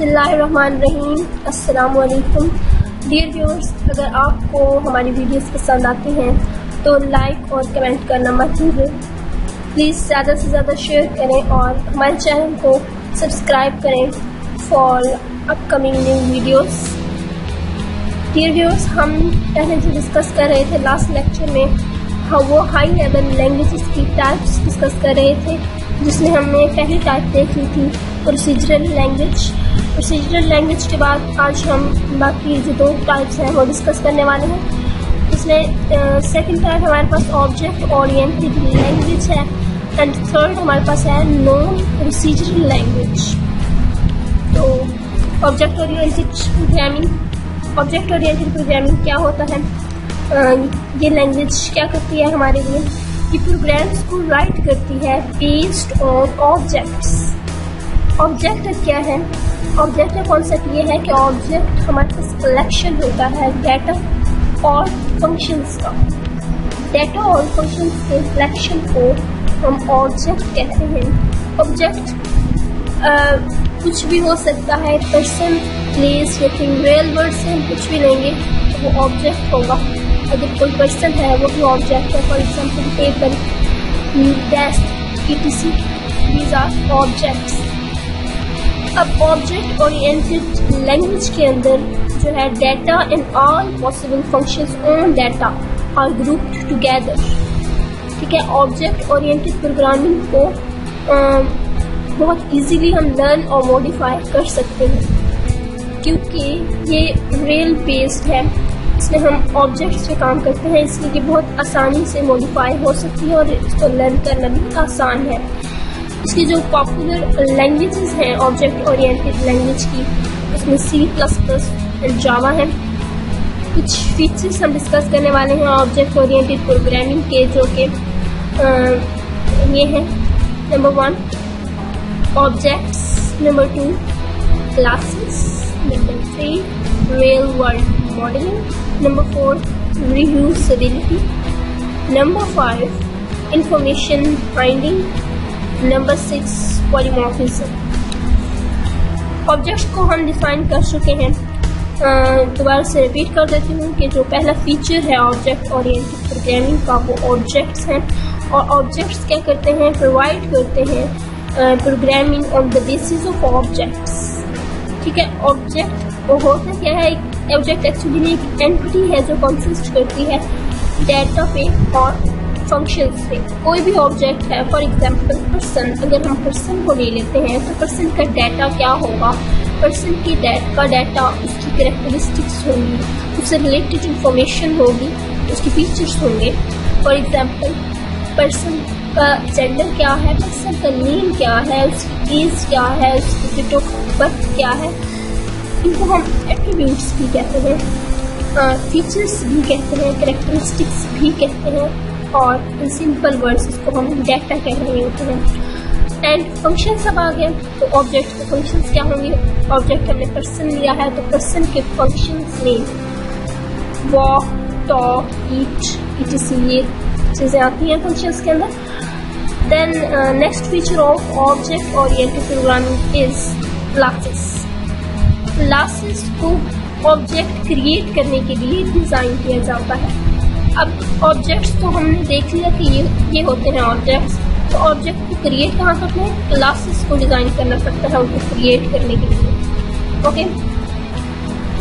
बिस्मिल्लाहिर्रहमानिर्रहीम। अस्सलाम वालेकुम डियर व्यूअर्स, अगर आपको हमारी वीडियोस पसंद आती हैं तो लाइक और कमेंट करना मत भूलिए। प्लीज़ ज़्यादा से ज़्यादा शेयर करें और हमारे चैनल को सब्सक्राइब करें for upcoming new videos. Dear viewers, हम पहले जो डिस्कस कर रहे थे लास्ट लेक्चर में, वो हाई लेवल लैंग्वेजेस की टाइप्स डिस्कस कर रहे थे, जिसमें हमने पहली टाइप देख ली थी प्रोसीजरल लैंग्वेज। प्रोसीजरल लैंग्वेज के बाद आज हम बाकी जो दो टाइप्स हैं वो डिस्कस करने वाले हैं। इसमें सेकंड टाइप हमारे पास ऑब्जेक्ट ओरिएंटेड लैंग्वेज है एंड थर्ड हमारे पास है नॉन प्रोसीजरल लैंग्वेज। तो object oriented programming, object oriented programming क्या होता है? ये लैंग्वेज क्या करती है हमारे लिए? ये प्रोग्राम्स को राइट करती है बेस्ड ऑन ऑब्जेक्ट्स। ऑब्जेक्ट क्या है? ऑब्जेक्ट का कॉन्सेप्ट ये है कि ऑब्जेक्ट हमारे पास कलेक्शन होता है डाटा और फंक्शंस का। डाटा और फंक्शंस के कलेक्शन को हम ऑब्जेक्ट कहते हैं। ऑब्जेक्ट कुछ भी हो सकता है, पर्सन, प्लेस या थिंग। रियल वर्ड से हम कुछ भी लेंगे तो वो ऑब्जेक्ट होगा। अगर कोई पर्सन है वो भी ऑब्जेक्ट है। For example table, desk, etc. These are objects. अब ऑब्जेक्ट ओरिएंटेड लैंग्वेज के अंदर जो है data and all possible functions on data are grouped together. ठीक है, ऑब्जेक्ट ओरिएंटेड प्रोग्रामिंग को बहुत इजीली हम लर्न और मॉडिफाई कर सकते हैं क्योंकि ये रियल बेस्ड है। इसमें हम ऑब्जेक्ट्स पे काम करते हैं, इसलिए ये बहुत आसानी से मॉडिफाई हो सकती है और इसको लर्न करना भी आसान है। इसकी जो पॉपुलर लैंग्वेजेस हैं ऑब्जेक्ट ओरिएंटेड लैंग्वेज की, उसमें C++ एंड जावा है। कुछ फीचर्स हम डिस्कस करने वाले हैं ऑब्जेक्ट ओरिएंटेड प्रोग्रामिंग के, जो कि ये हैं। Number 1 objects, number 2 classes, number 3 real world modelling, number 4 reusability, number 5 information finding, number 6 polymorphism। Objects को हम डिफाइन कर चुके हैं। दोबारा से रिपीट कर देती हूँ कि जो पहला फीचर है ऑब्जेक्ट ओरिएंटेड प्रोग्रामिंग का, वो ऑब्जेक्ट्स हैं। और ऑब्जेक्ट्स क्या करते हैं? प्रोवाइड करते हैं programming on the basis of objects. ठीक है, ऑब्जेक्ट वो होता क्या है? ऑब्जेक्ट एक्चुअली एक एंटिटी है जो कंसिस्ट करती है डाटा पे और फंक्शंस पे। कोई भी ऑब्जेक्ट है, फॉर एग्जांपल पर्सन, अगर हम पर्सन को ले लेते हैं तो पर्सन का डाटा क्या होगा? पर्सन की का डाटा उसकी कैरेक्टरिस्टिक्स होंगी, उससे रिलेटेड इंफॉर्मेशन होगी, उसके फीचर्स होंगे। फॉर एग्जांपल पर्सन का जेंडर क्या है, पर्सन का नेम क्या है, उसकी एज क्या है, उसकी डेट ऑफ बर्थ क्या है। इनको हम एट्रीब्यूट्स भी कहते हैं, फीचर्स भी कहते हैं, कैरेक्टरिस्टिक्स भी कहते हैं, और इन सिंपल वर्ड्स इसको हम डाटा कह रहे होते हैं। एंड फंक्शन सब आ गए, तो ऑब्जेक्ट के फंक्शंस क्या होंगे? ऑब्जेक्ट हमने पर्सन लिया है तो पर्सन के फंक्शंस में वॉक, टॉक, ईट, etc. ये चीज़ें आती हैं फंक्शंस के अंदर। Then next feature of object oriented programming is classes. Classes को ऑब्जेक्ट क्रिएट करने के लिए डिज़ाइन किया जाता है। अब ऑब्जेक्ट्स तो हमने देख लिया कि ये होते हैं ऑब्जेक्ट्स, तो ऑब्जेक्ट को क्रिएट कहाँ करते हैं? क्लासेस को डिज़ाइन करना पड़ता है उनको क्रिएट करने के लिए। ओके,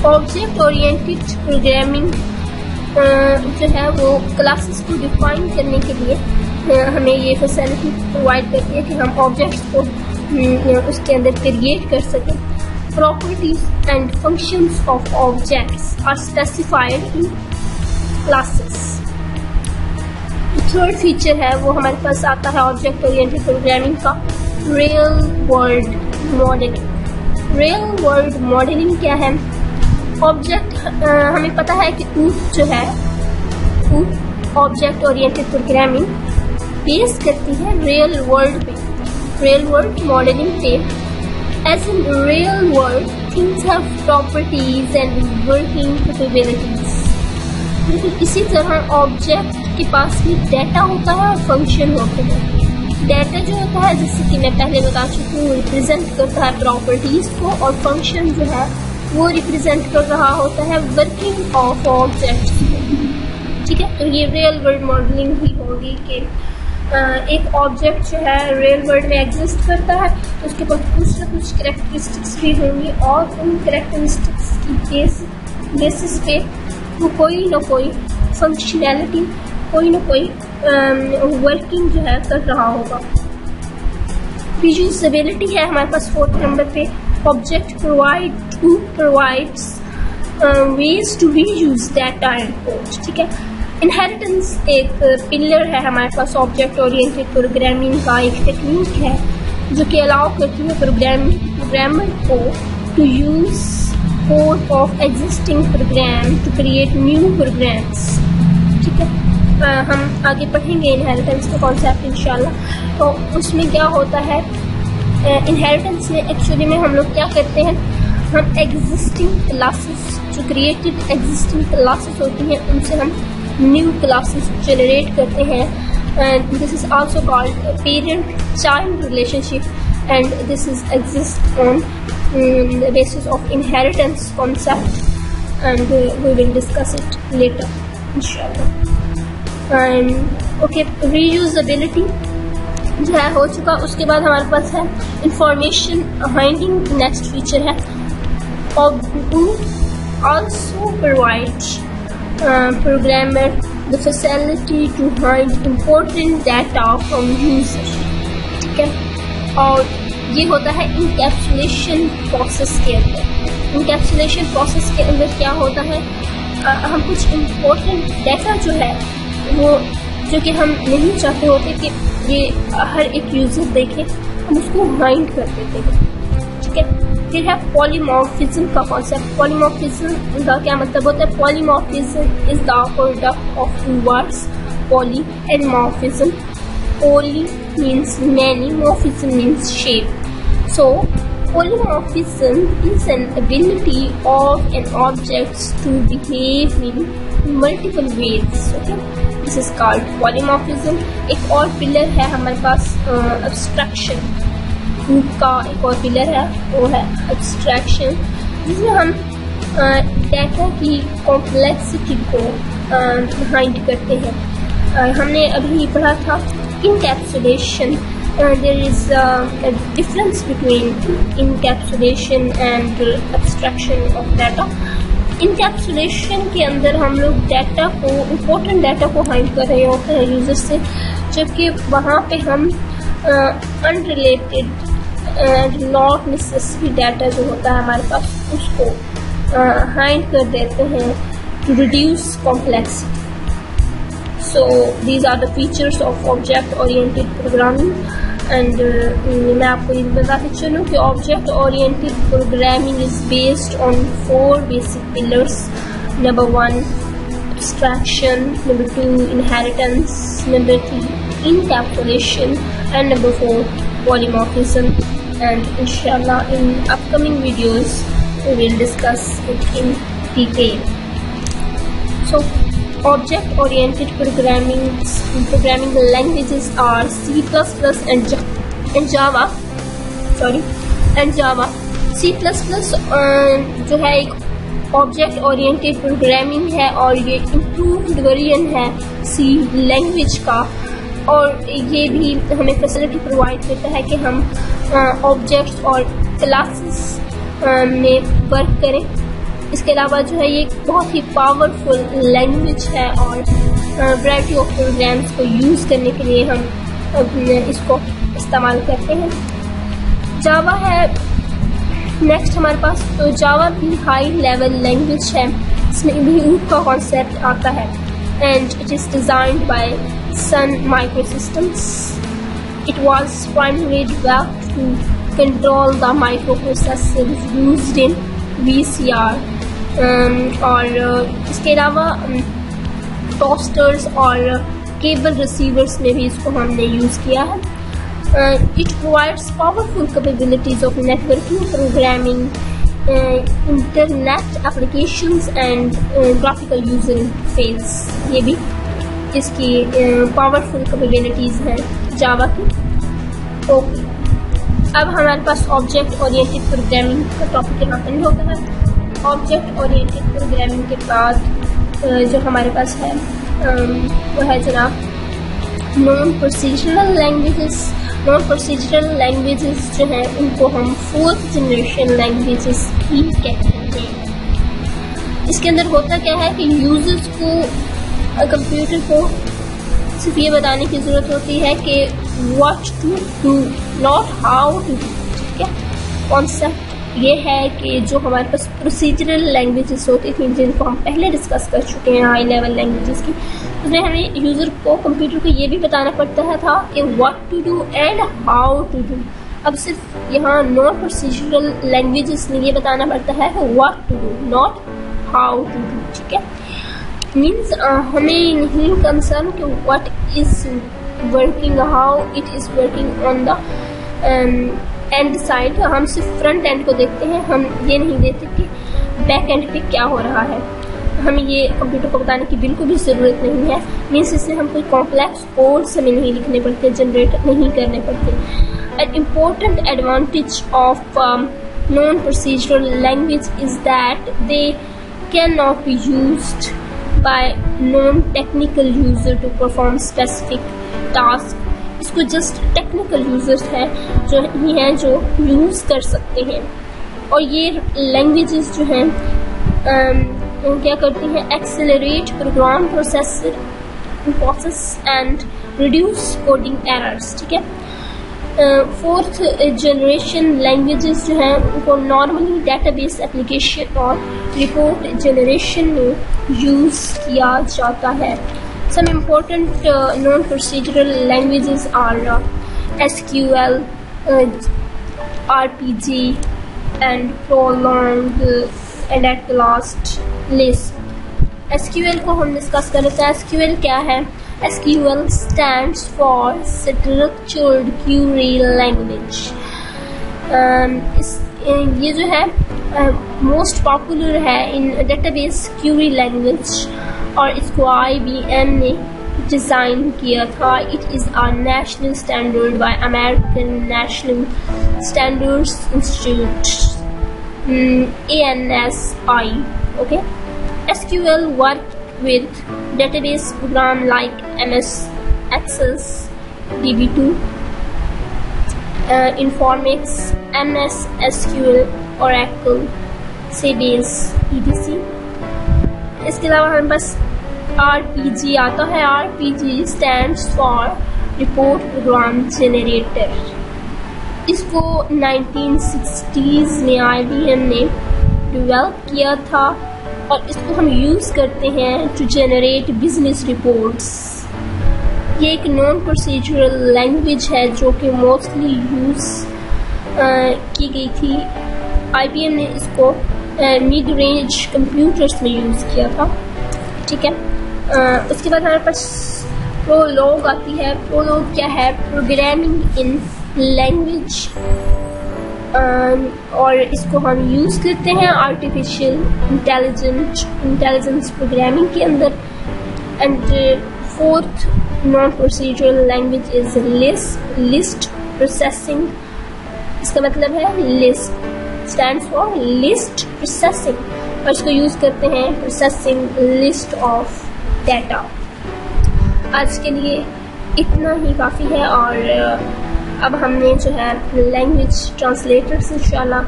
ऑब्जेक्ट ओरिएंटेड प्रोग्रामिंग जो है वो क्लासेस को डिफाइन करने के लिए हमें ये फैसिलिटी प्रोवाइड करती है कि हम ऑब्जेक्ट्स को उसके अंदर क्रिएट कर सकें। Properties and functions of objects are specified in classes. Third feature है वो हमारे पास आता है ऑब्जेक्ट ओरिएंटेड प्रोग्रामिंग का, real world modelling. Real world modelling क्या है? ऑब्जेक्ट हमें पता है कि जो है ऑब्जेक्ट ओरिएंटेड प्रोग्रामिंग बेस करती है रियल वर्ल्ड पे, रियल वर्ल्ड मॉडलिंग पे। As in real world, things have properties and working capabilities. लेकिन इसी तरह ऑब्जेक्ट के पास भी डाटा होता है और फंक्शन होते हैं। ڈیٹا جو ہوتا ہے جیسے کہ میں پہلے بتا چکی ہوں ریپرزینٹ کرتا ہے پراپرٹیز کو, اور فنکشن جو ہے وہ ریپرزینٹ کر رہا ہوتا ہے ورکنگ آف آبجیکٹس. ٹھیک ہے, تو یہ ریئل ورلڈ ماڈلنگ ہی ہوگی کہ ایک آبجیکٹ جو ہے ریئل ورلڈ میں ایگزسٹ کرتا ہے تو اس کے پاس کچھ نہ کچھ کریکٹرسٹکس بھی ہوں گی, اور ان کریکٹرسٹکس کی بیسس پہ وہ کوئی نہ کوئی فنکشنالٹی, کوئی نہ کوئی ورکنگ جو ہے کر رہا ہوگا. رییوزیبلٹی ہے ہمارے پاس 4 نمبر پہ. Object provides ways to reuse data and code. ٹھیک ہے, انہیریٹنس ایک پلر ہے ہمارے پاس آبجیکٹ اورینٹیڈ پروگرامنگ کا, ایک ٹیکنیک ہے جو کہ الاؤ کرتی ہے پروگرامر کو to use code of existing program to create new programs. ٹھیک ہے, ہم آگے پڑھیں گے انہیریٹنس کا کانسیپٹ انشاءاللہ. تو اس میں کیا ہوتا ہے, انہیریٹنس میں ایکچولی میں ہم لوگ کیا کرتے ہیں, ہم ایگزسٹنگ کلاسز جو کریٹڈ ایگزسٹنگ کلاسز ہوتی ہیں ان سے ہم نیو کلاسز جنریٹ کرتے ہیں. This is also called parent child relationship, and this is exist on the basis of inheritance concept, and we will discuss it later inshallah. Okay, reusability جو ہے ہو چکا. اس کے بعد ہمارے پاس ہے انفارمیشن ہائڈنگ. نیکسٹ فیچر ہے also provide programmer the facility to hide important data from user. ٹھیک ہے, اور یہ ہوتا ہے انکیپسولیشن پروسیس کے اندر. انکیپسولیشن پروسیس کے اندر کیا ہوتا ہے, ہم کچھ امپورٹنٹ ڈیٹا جو ہے وہ جو کہ ہم نہیں چاہتے ہوتے کہ یہ ہر ایک یوزر دیکھے, ہم اس کو ہائڈ کر دیتے ہیں. ٹھیک ہے, پھر ہے پولیمورفزم کا کانسیپٹ. پولیمورفزم کا کیا مطلب ہوتا ہے, polymorphism is the product of two words, poly and morphism. Poly means many, morphism means shape. So polymorphism is an ability of an object to behave in multiple ways. Okay, this is called polymorphism. ایک اور pillar ہے ہمارے پاس abstraction. کا ایک اور pillar ہے وہ ہے abstraction, جس میں ہم ڈیٹا کی کمپلیکسٹی کو ہائڈ کرتے ہیں. ہم نے ابھی پڑھا تھا encapsulation. There is a difference between encapsulation and abstraction of data. Encapsulation کے اندر ہم لوگ ڈیٹا کو, امپورٹنٹ ڈیٹا کو ہائڈ کر رہے ہوتے ہیں یوزر سے, جبکہ وہاں پہ ہم unrelated not necessary ڈیٹا جو ہوتا ہے ہمارے پاس اس کو ہائڈ کر دیتے ہیں to reduce complexity. So these are the features of object oriented programming, and میں آپ کو یہ بتاتے چلوں کہ object oriented programming is based on 4 basic pillars. Number 1 abstraction, number 2 inheritance, number 3 encapsulation, and number 4 polymorphism. And inshallah in upcoming videos we will discuss it in detail. So object oriented programming languages are C++ and Java. C++ جو ہے ایک object oriented programming ہے, اور یہ improved version ہے سی language کا, اور یہ بھی ہمیں فیسلٹی پرووائڈ کرتا ہے کہ ہم آبجیکٹس اور کلاسز میں ورک کریں. اس کے علاوہ جو ہے یہ بہت ہی پاورفل لینگویج ہے, اور ورائٹی آف پروگرامس کو یوز کرنے کے لیے ہم اس کو استعمال کرتے ہیں. جاوا ہے نیکسٹ ہمارے پاس. تو جاوا بھی ہائی لیول لینگویج ہے, اس میں بھی روٹ کا کانسیپٹ آتا ہے, and it is designed by Sun Microsystems. It was primarily developed to control the microprocessors used in VCR. اور اس کے علاوہ ٹوسٹرز اور کیبل ریسیورس میں بھی اس کو ہم نے یوز کیا ہے. It provides powerful capabilities of networking, programming, internet applications and graphical user interface. یہ بھی اس کی پاورفل کیپیبلٹیز ہیں جاوا کی. ओके, अब हमारे पास ऑब्जेक्ट ओरिएंटेड प्रोग्रामिंग का टॉपिक यहाँ एंड होता है। ऑब्जेक्ट ओरिएंटेड प्रोग्रामिंग के बाद जो हमारे पास है वो है जनाब non procedural languages. Non procedural languages जो हैं उनको हम 4th जनरेशन लैंग्वेजेस ही कहते हैं। इसके अंदर होता क्या है कि यूजर्स को कंप्यूटर को सिर्फ ये बताने की ज़रूरत होती है कि what to do, not how to do. ठीक है, कॉन्सेप्ट ये है कि जो हमारे पास प्रोसीजरल लैंग्वेजेस होती थी जिनको हम पहले डिस्कस कर चुके हैं हाई लेवल लैंग्वेजेस की, उसमें हमें यूज़र को कंप्यूटर को ये भी बताना पड़ता था कि what to do and how to do. अब सिर्फ यहाँ नॉन प्रोसीजरल लैंग्वेजेस में ये बताना पड़ता है कि what to do, not how to do. ठीक है, मीन्स हमें नहीं कंसर्न कि what is working, how it is working on the end side. हम सिर्फ फ्रंट एंड को देखते हैं, हम ये नहीं देखते कि बैक एंड पे क्या हो रहा है। हमें ये कंप्यूटर को बताने की बिल्कुल भी ज़रूरत नहीं है। मीन्स इससे हम कोई कॉम्प्लेक्स कोड्स हमें नहीं लिखने पड़ते, जनरेट नहीं करने पड़ते। An important advantage of non procedural language is that they can not be used by non technical user to perform specific task. इसको जस्ट टेक्निकल यूजर्स हैं जो यूज़ कर सकते हैं। और ये लैंग्वेजेस जो हैं क्या करती हैं, accelerate program process and reduce coding errors. ठीक है, 4th जनरेशन लैंग्वेजेस जो हैं उनको नॉर्मली डेटाबेस एप्लीकेशन और रिपोर्ट जनरेशन में यूज़ किया जाता है। Some important non-procedural languages are SQL, RPG, and Prolong, and at the last Lisp. SQL को हम डिस्कस कर लेते हैं। SQL क्या है? SQL stands for Structured Query Language. ये जो है मोस्ट पॉपुलर है इन डेटाबेस क्यूरी लैंग्वेज और इसको IBM ने डिज़ाइन किया था। It is a national standard by American national standards institute ANSI. Okay, SQL work with database program like MS Access, DB2, Informix, MS SQL, Oracle, Sybase, etc. इसके अलावा हमारे पास RPG आता है। RPG stands for Report Program Generator. इसको 1960s में IBM ने develop किया था और इसको हम यूज़ करते हैं टू जनरेट बिजनेस रिपोर्ट्स। ये एक नॉन प्रोसीजरल लैंग्वेज है जो कि मोस्टली यूज़ की गई थी। IBM ने इसको मिड रेंज कंप्यूटर्स में यूज़ किया था। ठीक है, उसके बाद हमारे पास प्रोलॉग आती है। प्रोलॉग क्या है? प्रोग्रामिंग इन लैंग्वेज, और इसको हम यूज़ करते हैं आर्टिफिशियल इंटेलिजेंस प्रोग्रामिंग के अंदर। And 4th non procedural language is list processing. इसका मतलब है list stands for list processing और इसको यूज़ करते हैं प्रोसेसिंग लिस्ट ऑफ डाटा। आज के लिए इतना ही काफ़ी है और अब हमने जो है लैंग्वेज ट्रांसलेटर्स इंशाल्लाह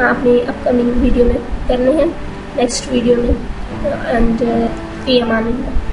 अपनी अपकमिंग वीडियो में करने हैं, नेक्स्ट वीडियो में। And fee Aman Allah.